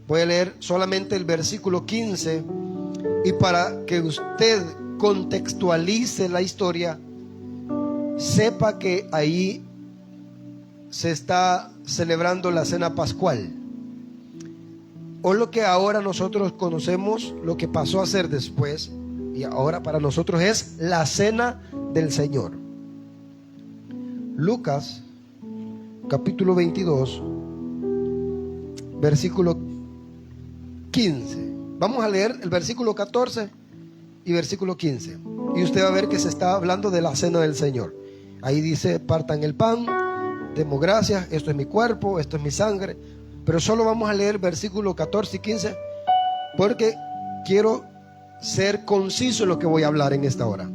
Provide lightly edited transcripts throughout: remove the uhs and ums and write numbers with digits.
Voy a leer solamente el versículo 15 y para que usted contextualice la historia, sepa que ahí se está celebrando la cena pascual, o lo que ahora nosotros conocemos, lo que pasó a ser después, y ahora para nosotros es la cena del Señor. Lucas capítulo 22 versículo 15. Vamos a leer el versículo 14 y versículo 15, y usted va a ver que se está hablando de la cena del Señor. Ahí dice: partan el pan, demos gracias, esto es mi cuerpo, esto es mi sangre. Pero solo vamos a leer versículo 14 y 15 porque quiero ser conciso en lo que voy a hablar en esta hora.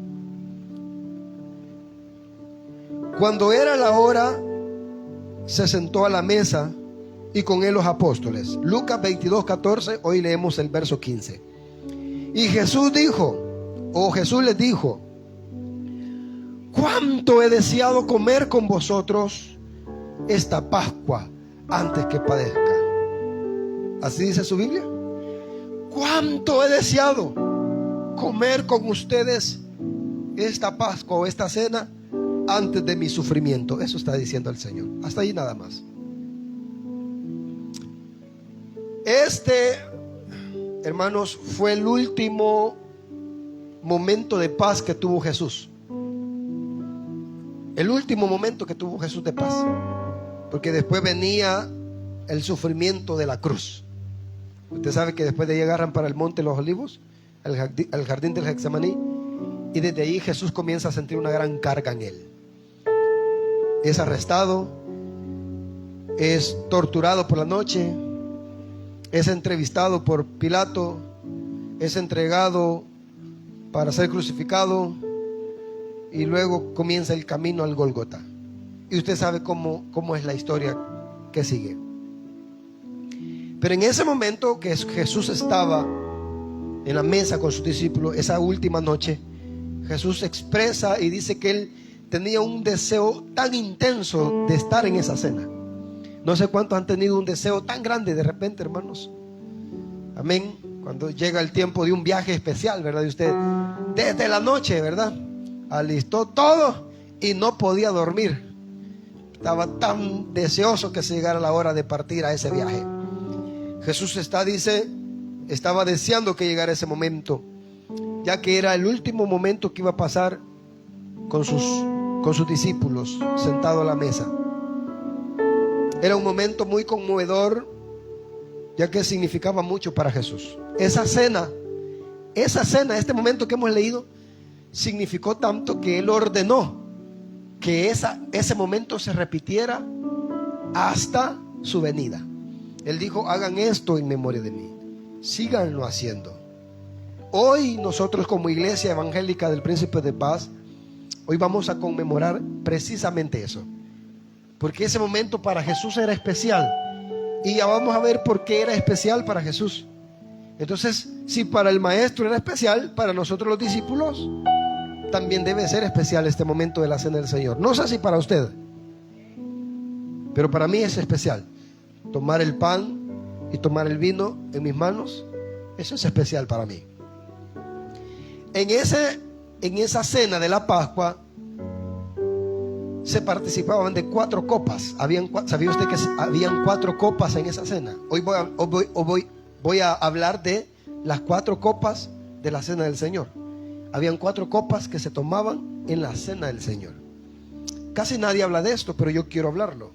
Cuando era la hora, se sentó a la mesa y con él los apóstoles. Lucas 22, 14, hoy leemos el verso 15. Y Jesús les dijo: cuánto he deseado comer con vosotros esta Pascua antes que padezca. Así dice su Biblia. Cuánto he deseado comer con ustedes esta Pascua o esta cena antes de mi sufrimiento. Eso está diciendo el Señor. Hasta ahí nada más. Hermanos, fue el último momento de paz que tuvo Jesús. El último momento que tuvo Jesús de paz, porque después venía el sufrimiento de la cruz. Usted sabe que después de ahí agarran para el monte los olivos, el jardín del Getsemaní, y desde ahí Jesús comienza a sentir una gran carga en él. Es arrestado, es torturado por la noche, es entrevistado por Pilato, es entregado para ser crucificado, y luego comienza el camino al Gólgota. Y usted sabe cómo es la historia que sigue. Pero en ese momento que Jesús estaba en la mesa con sus discípulos, esa última noche, Jesús expresa y dice que él tenía un deseo tan intenso de estar en esa cena. No sé cuántos han tenido un deseo tan grande de repente, hermanos. Amén. Cuando llega el tiempo de un viaje especial, ¿verdad? Y usted desde la noche, ¿verdad?, alistó todo y no podía dormir. Estaba tan deseoso que se llegara la hora de partir a ese viaje. Jesús estaba deseando que llegara ese momento, ya que era el último momento que iba a pasar con sus discípulos sentado a la mesa. Era un momento muy conmovedor, ya que significaba mucho para Jesús. Esa cena, este momento que hemos leído, significó tanto que él ordenó que ese momento se repitiera hasta su venida. Él dijo: hagan esto en memoria de mí, síganlo haciendo. Hoy nosotros, como Iglesia Evangélica del Príncipe de Paz, hoy vamos a conmemorar precisamente eso, porque ese momento para Jesús era especial, y ya vamos a ver por qué era especial para Jesús. Entonces, si para el maestro era especial, para nosotros los discípulos también debe ser especial este momento de la cena del Señor. No sé si para usted, pero para mí es especial. Tomar el pan y tomar el vino en mis manos, eso es especial para mí. En esa cena de la Pascua se participaban de 4 copas. ¿Sabía usted que habían 4 copas en esa cena? Hoy voy a hablar de las 4 copas de la cena del Señor. Habían 4 copas que se tomaban en la cena del Señor. Casi nadie habla de esto, pero yo quiero hablarlo.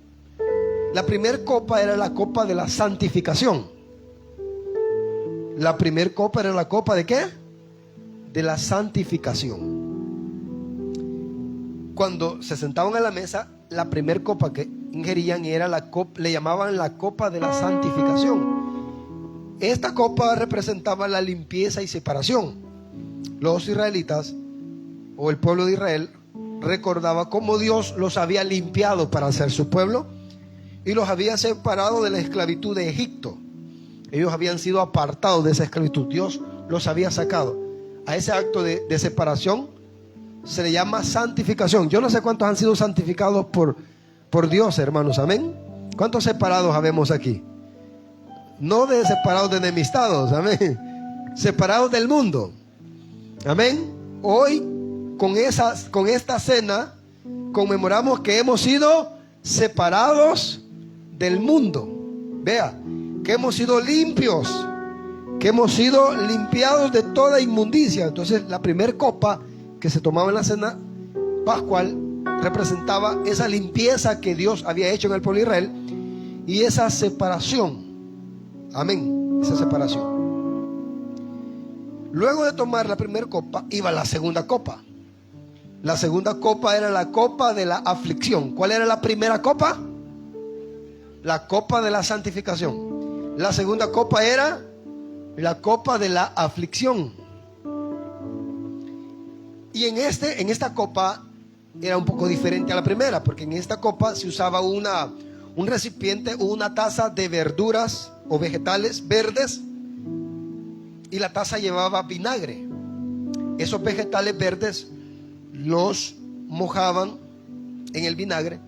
La primera copa era la copa de la santificación. La primera copa era la copa ¿de qué? De la santificación. Cuando se sentaban a la mesa, la primera copa que ingerían era le llamaban la copa de la santificación. Esta copa representaba la limpieza y separación. Los israelitas, o el pueblo de Israel, recordaba cómo Dios los había limpiado para ser su pueblo y los había separado de la esclavitud de Egipto. Ellos habían sido apartados de esa esclavitud. Dios los había sacado. A ese acto de separación se le llama santificación. Yo no sé cuántos han sido santificados por Dios, hermanos. Amén. ¿Cuántos separados habemos aquí? No de separados, de enemistados, amén. Separados del mundo, amén. Hoy con esta cena conmemoramos que hemos sido separados del mundo. Vea, que hemos sido limpios, que hemos sido limpiados de toda inmundicia. Entonces la primera copa que se tomaba en la cena pascual representaba esa limpieza que Dios había hecho en el pueblo de Israel y esa separación. Amén, esa separación. Luego de tomar la primera copa iba la segunda copa. La segunda copa era la copa de la aflicción. ¿Cuál era la primera copa? La copa de la santificación. La segunda copa era la copa de la aflicción. Y en esta copa era un poco diferente a la primera, porque en esta copa se usaba un recipiente o una taza de verduras o vegetales verdes, y la taza llevaba vinagre. Esos vegetales verdes los mojaban en el vinagre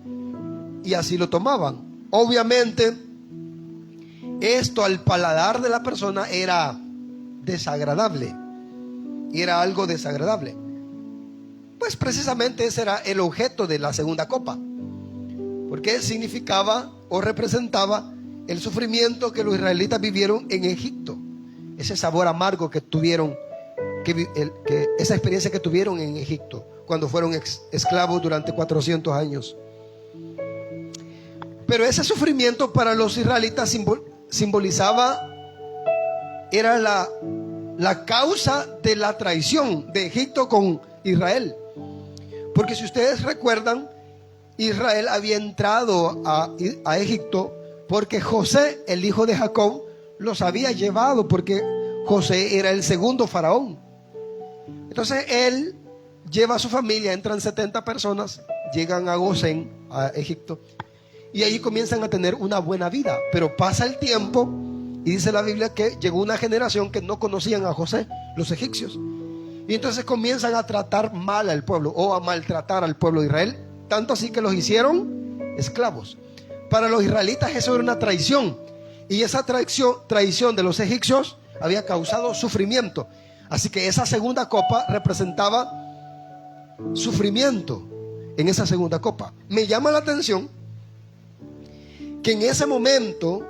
y así lo tomaban. Obviamente esto al paladar de la persona era desagradable, era algo desagradable. Pues precisamente ese era el objeto de la segunda copa, porque significaba o representaba el sufrimiento que los israelitas vivieron en Egipto, ese sabor amargo que tuvieron, esa experiencia que tuvieron en Egipto cuando fueron esclavos durante 400 años. Pero ese sufrimiento para los israelitas simbolizaba, era la causa de la traición de Egipto con Israel. Porque si ustedes recuerdan, Israel había entrado a Egipto porque José, el hijo de Jacob, los había llevado, porque José era el segundo faraón. Entonces él lleva a su familia, entran 70 personas, llegan a Gosén, a Egipto, y ahí comienzan a tener una buena vida. Pero pasa el tiempo y dice la Biblia que llegó una generación que no conocían a José, los egipcios, y entonces comienzan a tratar mal al pueblo, o a maltratar al pueblo de Israel, tanto así que los hicieron esclavos. Para los israelitas eso era una traición, y esa traición de los egipcios había causado sufrimiento. Así que esa segunda copa representaba sufrimiento. En esa segunda copa me llama la atención que en ese momento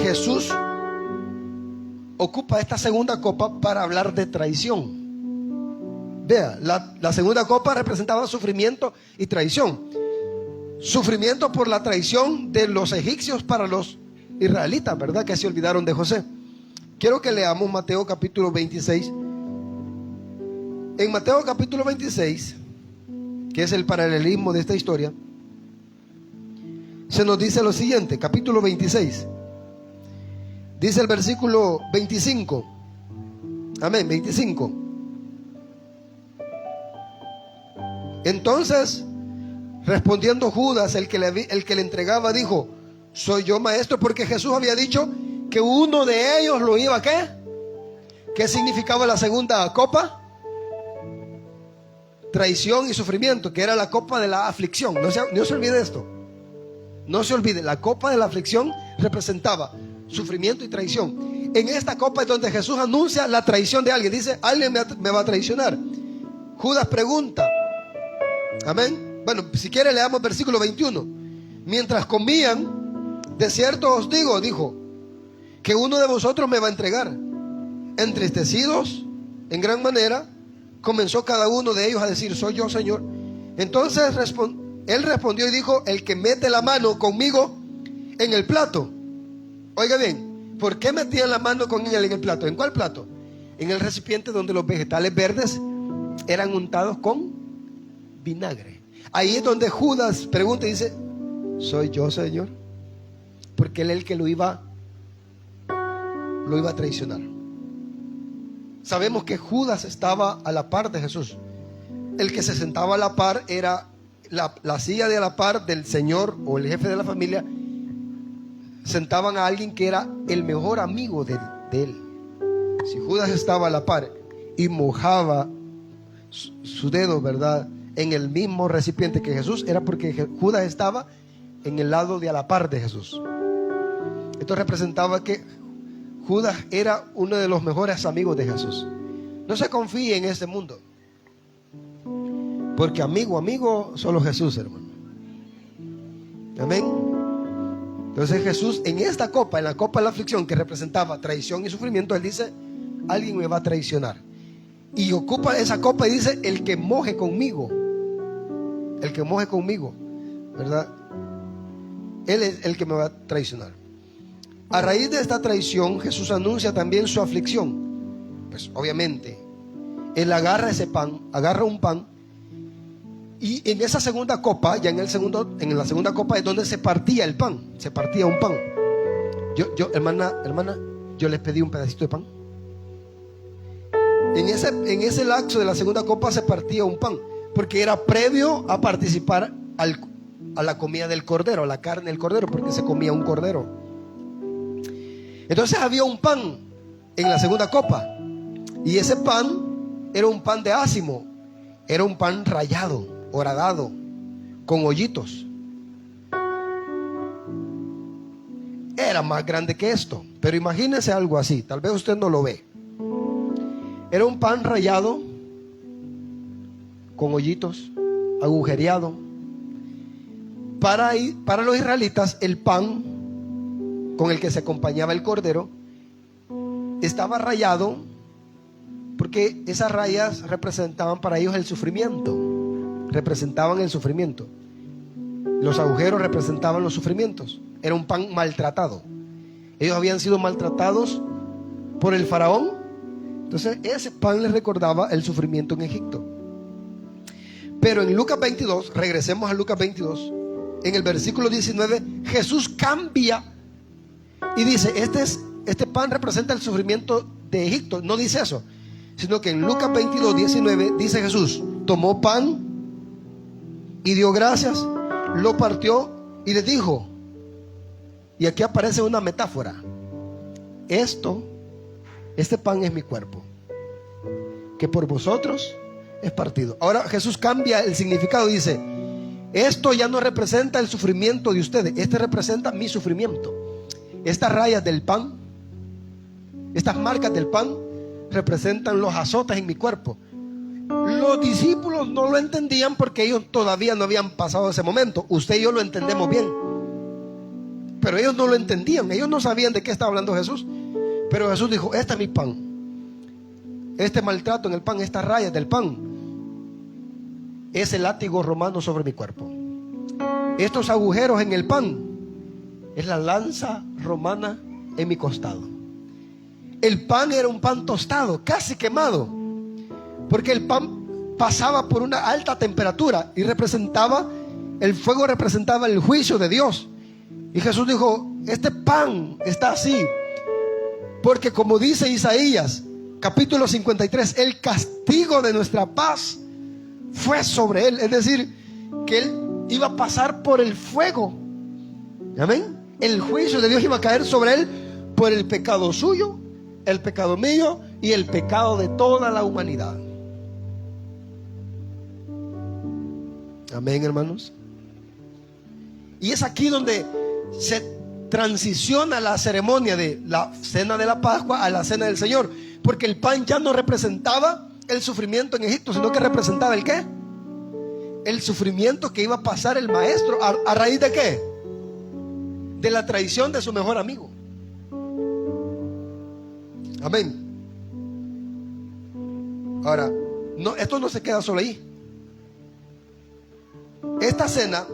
Jesús ocupa esta segunda copa para hablar de traición. Vea, la segunda copa representaba sufrimiento y traición. Sufrimiento por la traición de los egipcios para los israelitas, ¿verdad? Que se olvidaron de José. Quiero que leamos Mateo capítulo 26. En Mateo capítulo 26, que es el paralelismo de esta historia, se nos dice lo siguiente, capítulo 26. Dice el versículo 25. Amén, 25. Entonces, respondiendo Judas, el que le entregaba, dijo: soy yo, maestro, porque Jesús había dicho que uno de ellos lo iba a ¿qué? ¿Qué significaba la segunda copa? Traición y sufrimiento, que era la copa de la aflicción. No se olvide esto. No se olvide, la copa de la aflicción representaba sufrimiento y traición. En esta copa es donde Jesús anuncia la traición de alguien. Dice: alguien me va a traicionar. Judas pregunta. Amén. Bueno, si quiere leamos versículo 21. Mientras comían, de cierto os digo, dijo, que uno de vosotros me va a entregar. Entristecidos en gran manera, comenzó cada uno de ellos a decir: soy yo, Señor. Entonces él respondió y dijo: el que mete la mano conmigo en el plato. Oiga bien, ¿por qué metían la mano con él en el plato? ¿En cuál plato? En el recipiente donde los vegetales verdes eran untados con vinagre. Ahí es donde Judas pregunta y dice: ¿soy yo, Señor? Porque él es el que lo iba a traicionar. Sabemos que Judas estaba a la par de Jesús. El que se sentaba a la par era la silla de la par del Señor o el jefe de la familia. Sentaban a alguien que era el mejor amigo de él. Si Judas estaba a la par y mojaba su dedo, ¿verdad?, en el mismo recipiente que Jesús, era porque Judas estaba en el lado de a la par de Jesús. Esto representaba que Judas era uno de los mejores amigos de Jesús. No se confíe en este mundo, porque amigo, solo Jesús, hermano. Amén. Entonces Jesús en esta copa, en la copa de la aflicción, que representaba traición y sufrimiento, Él dice: alguien me va a traicionar. Y ocupa esa copa y dice: el que moje conmigo, ¿verdad? Él es el que me va a traicionar. A raíz de esta traición, Jesús anuncia también su aflicción. Pues obviamente Él agarra ese pan, agarra un pan, y en esa segunda copa, ya en la segunda copa es donde se partía el pan, se partía un pan. Hermana, yo les pedí un pedacito de pan. En ese lapso de la segunda copa se partía un pan, porque era previo a participar a la comida del cordero, a la carne del cordero, porque se comía un cordero. Entonces había un pan en la segunda copa, y ese pan era un pan de ácimo, era un pan rallado, horadado, con hoyitos. Era más grande que esto, pero imagínense algo así, tal vez usted no lo ve. Era un pan rallado, con hoyitos, agujereado. Para los israelitas, el pan con el que se acompañaba el cordero estaba rayado, porque esas rayas representaban para ellos el sufrimiento. Representaban el sufrimiento. Los agujeros representaban los sufrimientos. Era un pan maltratado. Ellos habían sido maltratados por el faraón. Entonces ese pan les recordaba el sufrimiento en Egipto. Pero en Lucas 22, regresemos a Lucas 22, en el versículo 19, Jesús cambia y dice: este pan representa el sufrimiento de Egipto. No dice eso, sino que en Lucas 22, 19 dice: Jesús tomó pan y dio gracias, lo partió y les dijo, y aquí aparece una metáfora: este pan es mi cuerpo, que por vosotros es partido. Ahora Jesús cambia el significado y dice: esto ya no representa el sufrimiento de ustedes, este representa mi sufrimiento. Estas rayas del pan, estas marcas del pan, representan los azotes en mi cuerpo. Los discípulos no lo entendían porque ellos todavía no habían pasado ese momento. Usted y yo lo entendemos bien, pero ellos no lo entendían. Ellos no sabían de qué estaba hablando Jesús. Pero Jesús dijo: este es mi pan. Este maltrato en el pan, estas rayas del pan, es el látigo romano sobre mi cuerpo. Estos agujeros en el pan es la lanza romana en mi costado. El pan era un pan tostado, casi quemado, porque el pan pasaba por una alta temperatura y el fuego representaba el juicio de Dios. Y Jesús dijo: este pan está así porque, como dice Isaías capítulo 53, el castigo de nuestra paz fue sobre él. Es decir, que él iba a pasar por el fuego. Amén. El juicio de Dios iba a caer sobre él por el pecado suyo, el pecado mío y el pecado de toda la humanidad. Amén, hermanos. Y es aquí donde se transiciona la ceremonia de la cena de la Pascua a la cena del Señor, porque el pan ya no representaba el sufrimiento en Egipto, sino que representaba ¿el qué? El sufrimiento que iba a pasar el maestro. ¿A raíz de qué? De la traición de su mejor amigo. Amén. Ahora, esto no se queda solo ahí. Esta cena,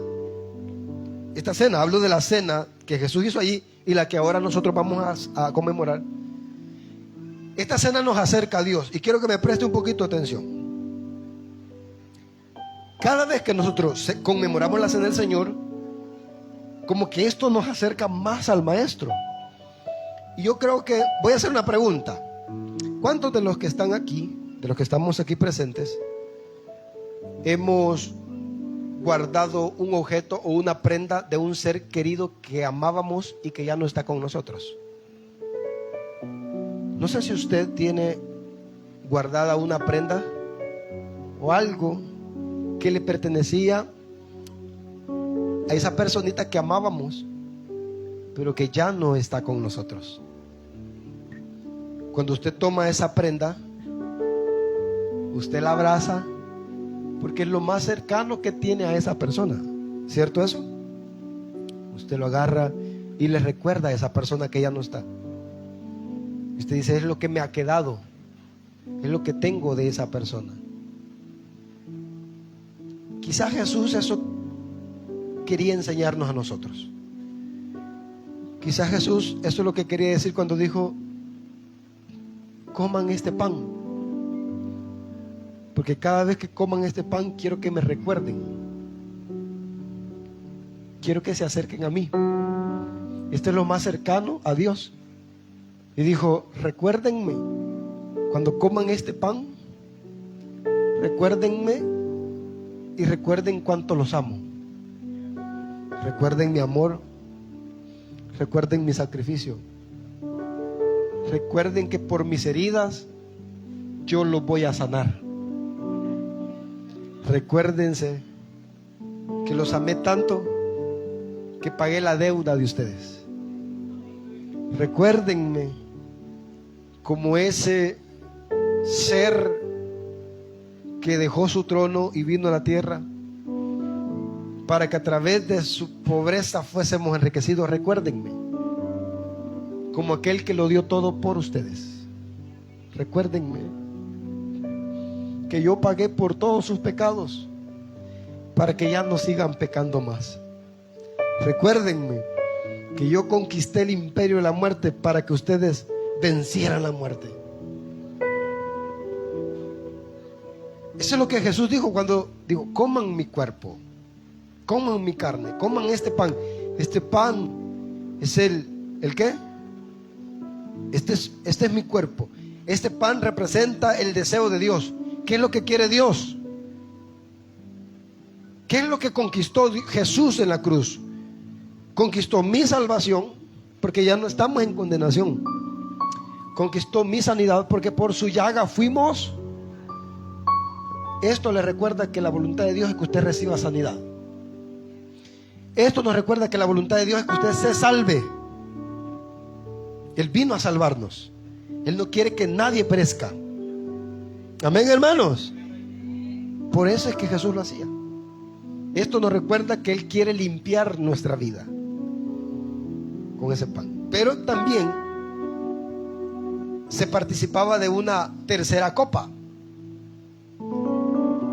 hablo de la cena que Jesús hizo allí y la que ahora nosotros vamos a conmemorar. Esta cena nos acerca a Dios, y quiero que me preste un poquito de atención. Cada vez que nosotros conmemoramos la cena del Señor, como que esto nos acerca más al Maestro. Y yo creo que voy a hacer una pregunta. ¿Cuántos de los que están aquí, de los que estamos aquí presentes, hemos guardado un objeto o una prenda de un ser querido que amábamos y que ya no está con nosotros? No sé si usted tiene guardada una prenda o algo que le pertenecía a esa personita que amábamos, pero que ya no está con nosotros. Cuando usted toma esa prenda, usted la abraza, porque es lo más cercano que tiene a esa persona, ¿cierto eso? Usted lo agarra y le recuerda a esa persona que ya no está. Usted dice, es lo que me ha quedado, es lo que tengo de esa persona. Quizás Jesús eso quería enseñarnos a nosotros. Quizás Jesús eso es lo que quería decir cuando dijo, coman este pan, porque cada vez que coman este pan quiero que me recuerden, quiero que se acerquen a mí. Esto es lo más cercano a Dios. Y dijo, recuérdenme cuando coman este pan, recuérdenme y recuerden cuánto los amo. Recuerden mi amor, recuerden mi sacrificio, recuerden que por mis heridas yo los voy a sanar. Recuérdense que los amé tanto que pagué la deuda de ustedes. Recuérdenme como ese ser que dejó su trono y vino a la tierra para que a través de su pobreza fuésemos enriquecidos. Recuérdenme como aquel que lo dio todo por ustedes. Recuérdenme que yo pagué por todos sus pecados para que ya no sigan pecando más. Recuérdenme que yo conquisté el imperio de la muerte para que ustedes vencieran la muerte. Eso es lo que Jesús dijo cuando dijo, coman mi cuerpo, coman mi carne, coman este pan. Este pan es ¿el qué? Este es mi cuerpo. Este pan representa el deseo de Dios. ¿Qué es lo que quiere Dios? ¿Qué es lo que conquistó Jesús en la cruz? Conquistó mi salvación, porque ya no estamos en condenación. Conquistó mi sanidad, porque por su llaga fuimos. Esto le recuerda que la voluntad de Dios es que usted reciba sanidad. Esto nos recuerda que la voluntad de Dios es que usted se salve. Él vino a salvarnos. Él no quiere que nadie perezca. Amén, hermanos. Por eso es que Jesús lo hacía. Esto nos recuerda que Él quiere limpiar nuestra vida con ese pan. Pero también se participaba de una tercera copa.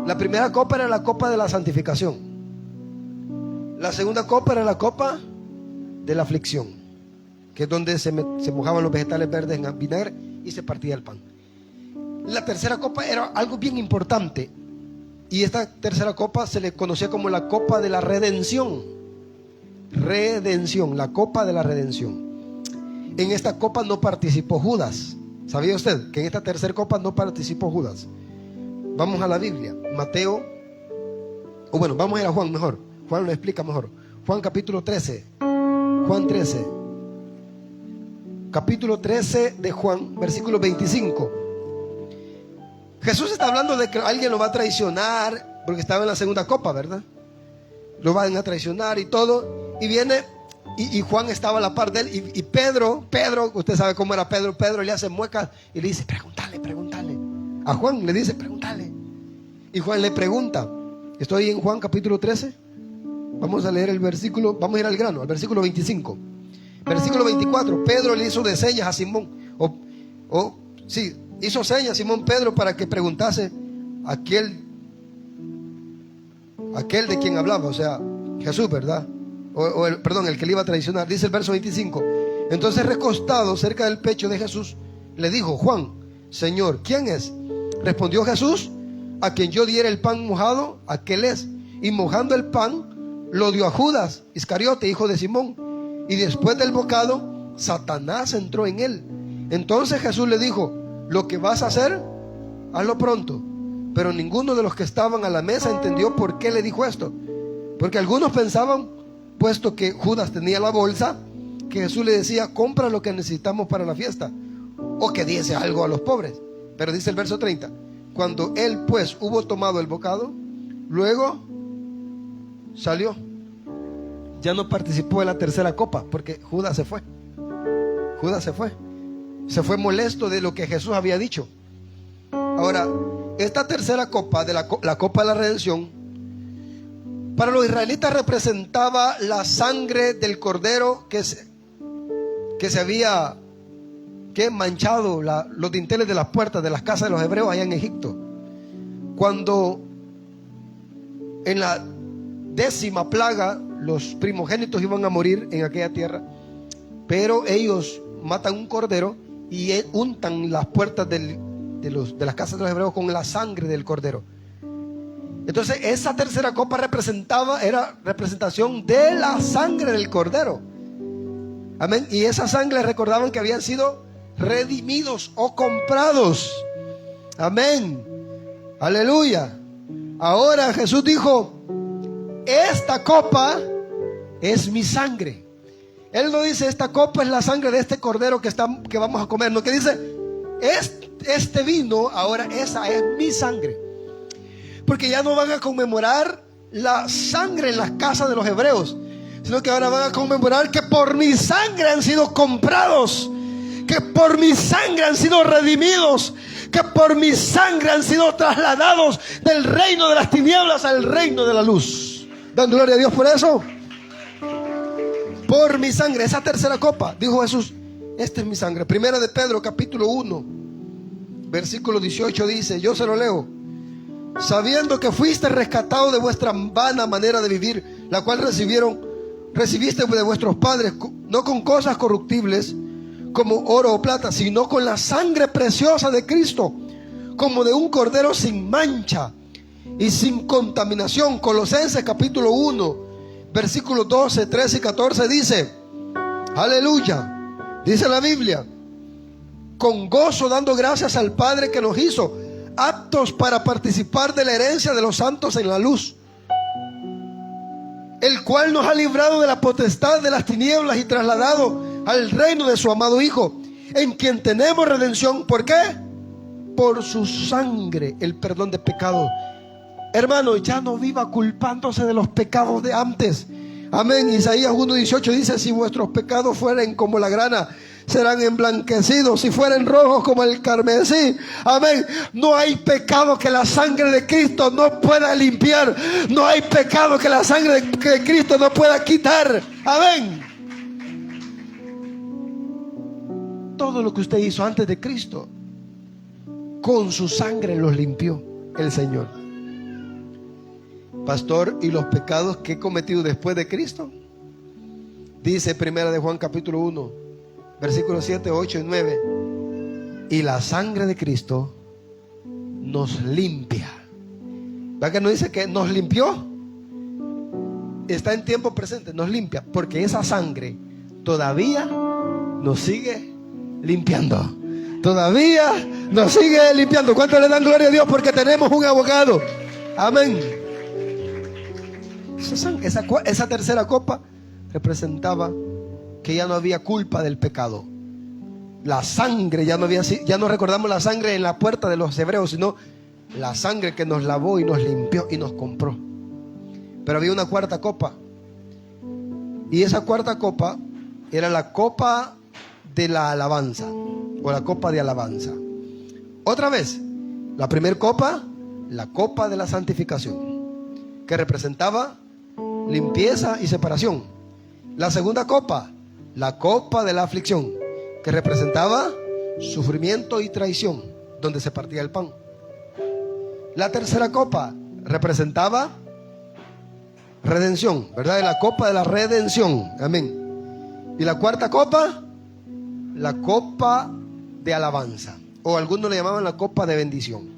La primera copa era la copa de la santificación. La segunda copa era la copa de la aflicción, que es donde se mojaban los vegetales verdes en vinagre y se partía el pan. La tercera copa era algo bien importante, y esta tercera copa se le conocía como la copa de la redención. Redención, la copa de la redención. En esta copa no participó Judas. ¿Sabía usted que en esta tercera copa no participó Judas? Vamos a la Biblia, Mateo, o bueno, vamos a ir a Juan mejor. Juan lo explica mejor. Juan capítulo 13. Juan 13. Capítulo 13 de Juan, versículo 25. Jesús está hablando de que alguien lo va a traicionar, porque estaba en la segunda copa, ¿verdad? Lo van a traicionar y todo. Y viene, y Juan estaba a la par de él. Y Pedro, usted sabe cómo era Pedro. Pedro le hace muecas y le dice, pregúntale. A Juan le dice, pregúntale. Y Juan le pregunta. Estoy en Juan capítulo 13. Vamos a leer el versículo, vamos a ir al grano, al versículo 25. Versículo 24. Pedro le hizo de señas a Simón. Hizo señas a Simón Pedro para que preguntase aquel de quien hablaba, o sea, Jesús, ¿verdad? El que le iba a traicionar. Dice el verso 25. Entonces, recostado cerca del pecho de Jesús, le dijo, Juan, Señor, ¿quién es? Respondió Jesús, a quien yo diera el pan mojado, aquel es. Y mojando el pan, lo dio a Judas Iscariote, hijo de Simón. Y después del bocado, Satanás entró en él. Entonces Jesús le dijo, lo que vas a hacer, hazlo pronto. Pero ninguno de los que estaban a la mesa entendió por qué le dijo esto. Porque algunos pensaban, puesto que Judas tenía la bolsa, que Jesús le decía, compra lo que necesitamos para la fiesta, o que diese algo a los pobres. Pero dice el verso 30, cuando él pues hubo tomado el bocado, luego salió, ya no participó de la tercera copa, porque Judas se fue. Judas se fue. Se fue molesto de lo que Jesús había dicho. Ahora, esta tercera copa, la copa de la redención, para los israelitas representaba la sangre del cordero que se había manchado los dinteles de las puertas de las casas de los hebreos allá en Egipto. Cuando en la 10ª plaga los primogénitos iban a morir en aquella tierra, pero ellos matan un cordero y untan las puertas de las casas de los hebreos con la sangre del cordero. Entonces esa tercera copa era representación de la sangre del cordero. Amén. Y esa sangre recordaban que habían sido redimidos o comprados. Amén. Aleluya. Ahora Jesús dijo: esta copa es mi sangre. Él no dice esta copa es la sangre de este cordero que vamos a comer. No, que dice este vino, ahora esa es mi sangre. Porque ya no van a conmemorar la sangre en las casas de los hebreos, sino que ahora van a conmemorar que por mi sangre han sido comprados, que por mi sangre han sido redimidos, que por mi sangre han sido trasladados del reino de las tinieblas al reino de la luz. ¿Dan gloria a Dios por eso? Por mi sangre, esa tercera copa, dijo Jesús, esta es mi sangre. Primera de Pedro, capítulo 1, versículo 18 dice, yo se lo leo: sabiendo que fuiste rescatado de vuestra vana manera de vivir, la cual recibiste de vuestros padres, no con cosas corruptibles como oro o plata, sino con la sangre preciosa de Cristo, como de un cordero sin mancha y sin contaminación. Colosenses capítulo 1, versículos 12, 13 y 14 dice, aleluya, dice la Biblia, con gozo dando gracias al Padre que nos hizo aptos para participar de la herencia de los santos en la luz, el cual nos ha librado de la potestad de las tinieblas y trasladado al reino de su amado Hijo, en quien tenemos redención. ¿Por qué? Por su sangre, el perdón de pecados. Hermano, ya no viva culpándose de los pecados de antes. Amén. Isaías 1:18 dice, si vuestros pecados fueren como la grana, serán emblanquecidos, si fueren rojos como el carmesí. Amén. No hay pecado que la sangre de Cristo no pueda limpiar. No hay pecado que la sangre de Cristo no pueda quitar. Amén. Todo lo que usted hizo antes de Cristo, con su sangre los limpió el Señor. Pastor, ¿y los pecados que he cometido después de Cristo? Dice Primera de Juan capítulo 1, versículos 7, 8 y 9. Y la sangre de Cristo nos limpia. ¿Va que no dice que nos limpió? Está en tiempo presente, nos limpia, porque esa sangre todavía nos sigue limpiando. Todavía nos sigue limpiando. ¿Cuánto le dan gloria a Dios? Porque tenemos un abogado. Amén. Esa tercera copa representaba que ya no había culpa del pecado. La sangre ya no recordamos la sangre en la puerta de los hebreos, sino la sangre que nos lavó y nos limpió y nos compró. Pero había una cuarta copa, y esa cuarta copa era la copa de la alabanza, o la copa de alabanza. Otra vez, la primera copa, la copa de la santificación, que representaba limpieza y separación. La segunda copa, la copa de la aflicción, que representaba sufrimiento y traición, donde se partía el pan. La tercera copa representaba redención, ¿verdad? La copa de la redención. Amén. Y la cuarta copa, la copa de alabanza, o algunos le llamaban la copa de bendición.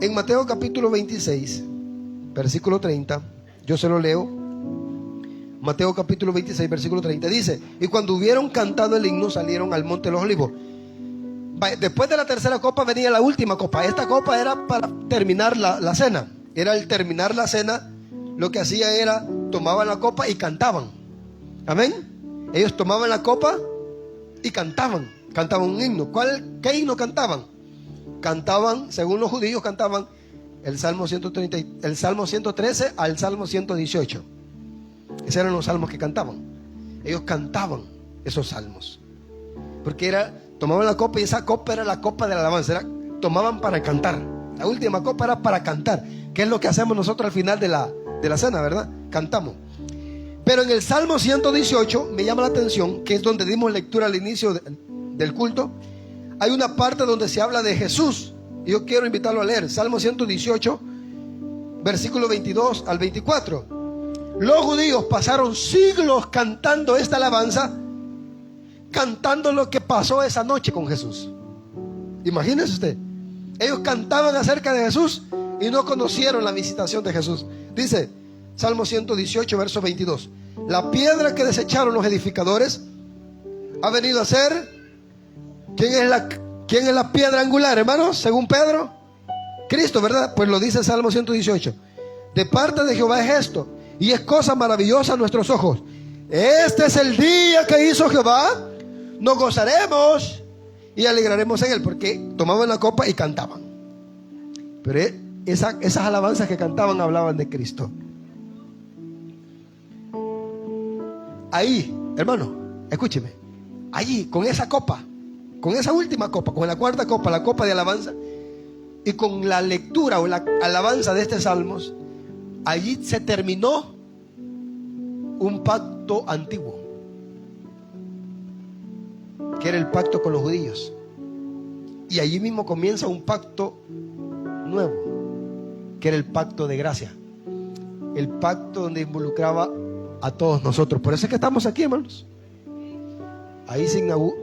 En Mateo capítulo 26, versículo 30, yo se lo leo. Mateo capítulo 26, versículo 30 dice, y cuando hubieron cantado el himno, salieron al monte de los olivos. Después de la tercera copa venía la última copa. Esta copa era para terminar la cena. Era el terminar la cena. Lo que hacía era, tomaban la copa y cantaban. Amén. Ellos tomaban la copa y cantaban un himno. ¿Qué himno cantaban? Cantaban, según los judíos, cantaban el Salmo 130, el Salmo 113 al Salmo 118. Esos eran los salmos que cantaban. Ellos cantaban esos salmos. Porque tomaban la copa y esa copa era la copa de la alabanza. Tomaban para cantar. La última copa era para cantar. Que es lo que hacemos nosotros al final de la cena, ¿verdad? Cantamos. Pero en el Salmo 118 me llama la atención, que es donde dimos lectura al inicio del culto. Hay una parte donde se habla de Jesús. Y yo quiero invitarlo a leer. Salmo 118, versículo 22 al 24. Los judíos pasaron siglos cantando esta alabanza, cantando lo que pasó esa noche con Jesús. Imagínese usted. Ellos cantaban acerca de Jesús y no conocieron la visitación de Jesús. Dice Salmo 118, verso 22. La piedra que desecharon los edificadores ha venido a ser. ¿Quién es la piedra angular, hermanos? Según Pedro, Cristo, ¿verdad? Pues lo dice Salmo 118. De parte de Jehová es esto, y es cosa maravillosa a nuestros ojos. Este es el día que hizo Jehová, nos gozaremos y alegraremos en él. Porque tomaban la copa y cantaban. Pero esas alabanzas que cantaban hablaban de Cristo. Ahí, hermano, escúcheme. Allí, con esa copa, con esa última copa, con la cuarta copa, la copa de alabanza, y con la lectura o la alabanza de este Salmos, allí se terminó un pacto antiguo, que era el pacto con los judíos. Y allí mismo comienza un pacto nuevo, que era el pacto de gracia. El pacto donde involucraba a todos nosotros. Por eso es que estamos aquí, hermanos. Ahí se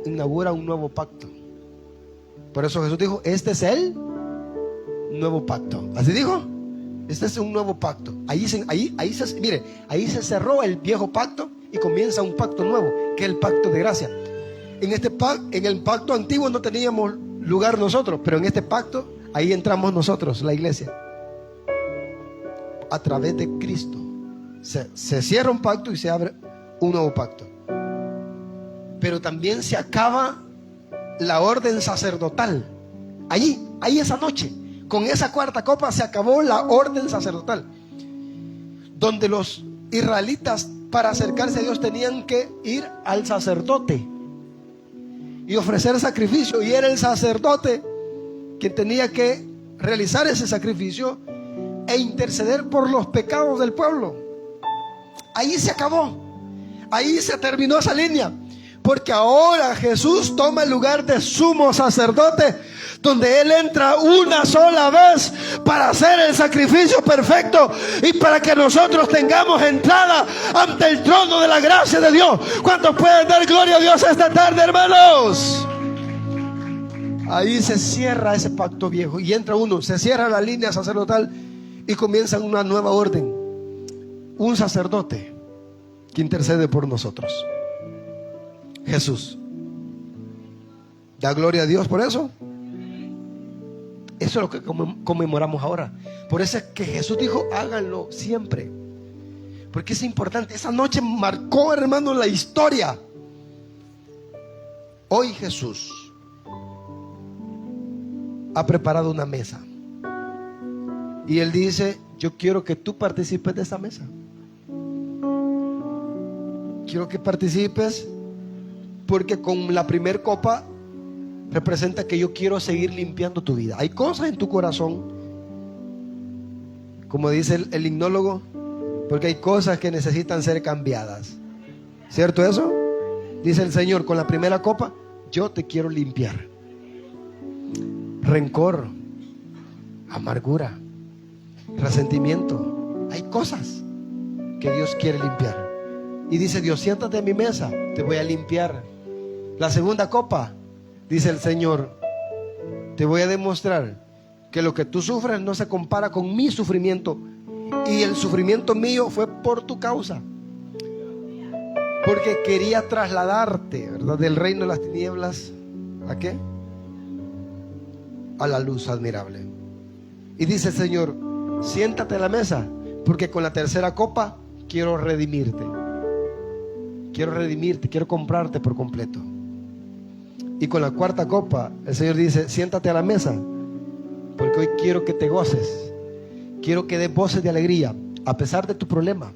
inaugura un nuevo pacto. Por eso Jesús dijo, este es el nuevo pacto. ¿Así dijo? Este es un nuevo pacto. Ahí se cerró el viejo pacto y comienza un pacto nuevo, que es el pacto de gracia. En el pacto antiguo no teníamos lugar nosotros, pero en este pacto, ahí entramos nosotros, la iglesia. A través de Cristo. Se cierra un pacto y se abre un nuevo pacto. Pero también se acaba la orden sacerdotal. Ahí esa noche, con esa cuarta copa se acabó la orden sacerdotal, donde los israelitas, para acercarse a Dios, tenían que ir al sacerdote y ofrecer sacrificio. Y era el sacerdote quien tenía que realizar ese sacrificio e interceder por los pecados del pueblo. Ahí se acabó. Ahí se terminó esa línea. Porque ahora Jesús toma el lugar de sumo sacerdote, donde Él entra una sola vez para hacer el sacrificio perfecto y para que nosotros tengamos entrada ante el trono de la gracia de Dios. ¿Cuántos pueden dar gloria a Dios esta tarde, hermanos? Ahí se cierra ese pacto viejo y entra uno, se cierra la línea sacerdotal y comienza una nueva orden. Un sacerdote que intercede por nosotros. Jesús. Da gloria a Dios por eso. Eso es lo que conmemoramos ahora. Por eso es que Jesús dijo, háganlo siempre. Porque es importante. Esa noche marcó, hermano, la historia. Hoy Jesús ha preparado una mesa. Y Él dice, yo quiero que tú participes de esa mesa. Quiero que participes, porque con la primer copa representa que yo quiero seguir limpiando tu vida. Hay cosas en tu corazón, como dice el himnólogo, porque hay cosas que necesitan ser cambiadas. ¿Cierto eso? Dice el Señor, con la primera copa, yo te quiero limpiar. Rencor, amargura, resentimiento. Hay cosas que Dios quiere limpiar. Y dice Dios, siéntate a mi mesa, te voy a limpiar. La segunda copa, dice el Señor, te voy a demostrar que lo que tú sufres no se compara con mi sufrimiento. Y el sufrimiento mío fue por tu causa. Porque quería trasladarte, ¿verdad?, del reino de las tinieblas. ¿A qué? A la luz admirable. Y dice el Señor, siéntate a la mesa, porque con la tercera copa quiero redimirte. Quiero redimirte, quiero comprarte por completo. Y con la cuarta copa, el Señor dice, siéntate a la mesa, porque hoy quiero que te goces. Quiero que des voces de alegría, a pesar de tu problema,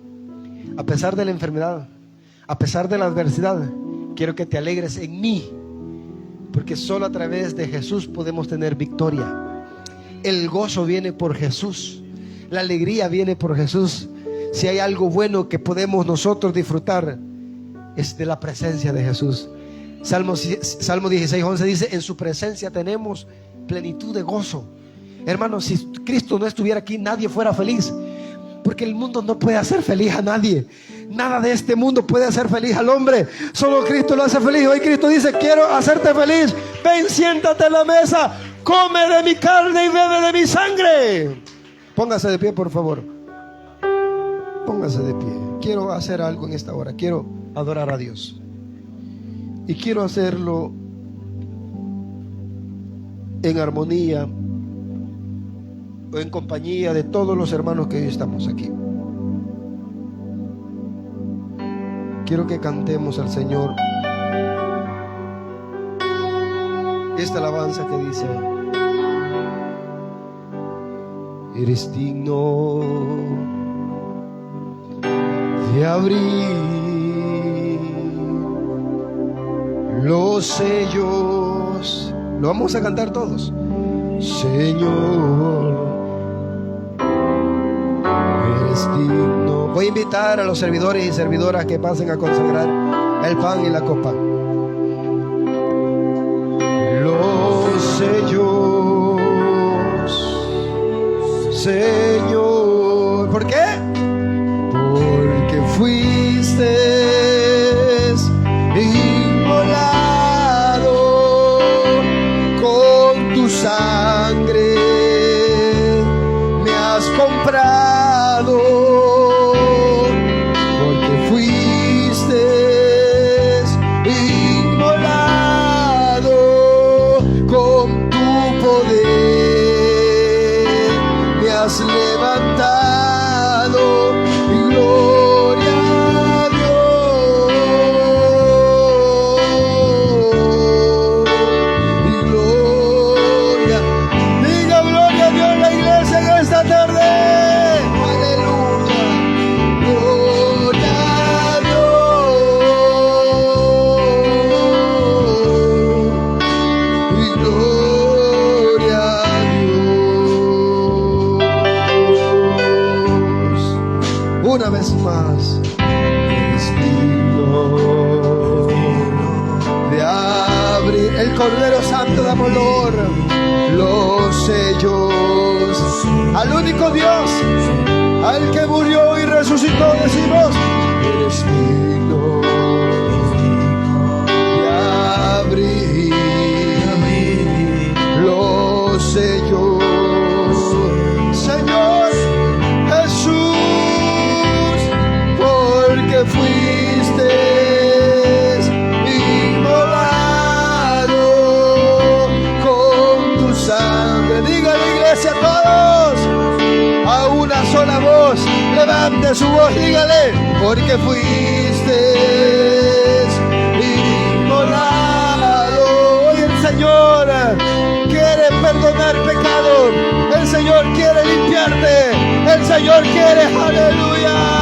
A pesar de la enfermedad, a pesar de la adversidad, quiero que te alegres en mí, porque solo a través de Jesús podemos tener victoria. El gozo viene por Jesús, la alegría viene por Jesús. Si hay algo bueno que podemos nosotros disfrutar, es de la presencia de Jesús. Salmo 16:11 dice: en su presencia tenemos plenitud de gozo. Hermanos, si Cristo no estuviera aquí, nadie fuera feliz, porque el mundo no puede hacer feliz a nadie. Nada de este mundo puede hacer feliz al hombre. Solo Cristo lo hace feliz. Hoy Cristo dice: quiero hacerte feliz. Ven, siéntate en la mesa, come de mi carne y bebe de mi sangre. Póngase de pie, por favor. Póngase de pie. Quiero hacer algo en esta hora. Quiero adorar a Dios, y quiero hacerlo en armonía o en compañía de todos los hermanos que hoy estamos aquí. Quiero que cantemos al Señor esta alabanza que dice: eres digno de abrir los sellos. Lo vamos a cantar todos. Señor, eres digno. Voy a invitar a los servidores y servidoras que pasen a consagrar el pan y la copa. Los sellos, Señor. ¿Por qué? Porque fuiste inmolado con tu sangre, me has comprado, porque fuiste inmolado con tu poder, me has levantado y gloria a Dios, y gloria. Diga gloria a Dios la iglesia en esta tarde. Aleluya. Gloria a Dios, y gloria a Dios. Una vez más, eres digno de abrir el Cordero Santo de Amor, los sellos, al único Dios, al que murió y resucitó. Decimos: eres digno de abrir los sellos, Señor Jesús, porque fuiste inmolado con tu sangre. Diga la iglesia todos a una sola voz, levante su voz, dígale: porque fuiste inmolado. Hoy el Señor quiere perdonar pecado, el Señor quiere limpiarte, el Señor quiere, aleluya.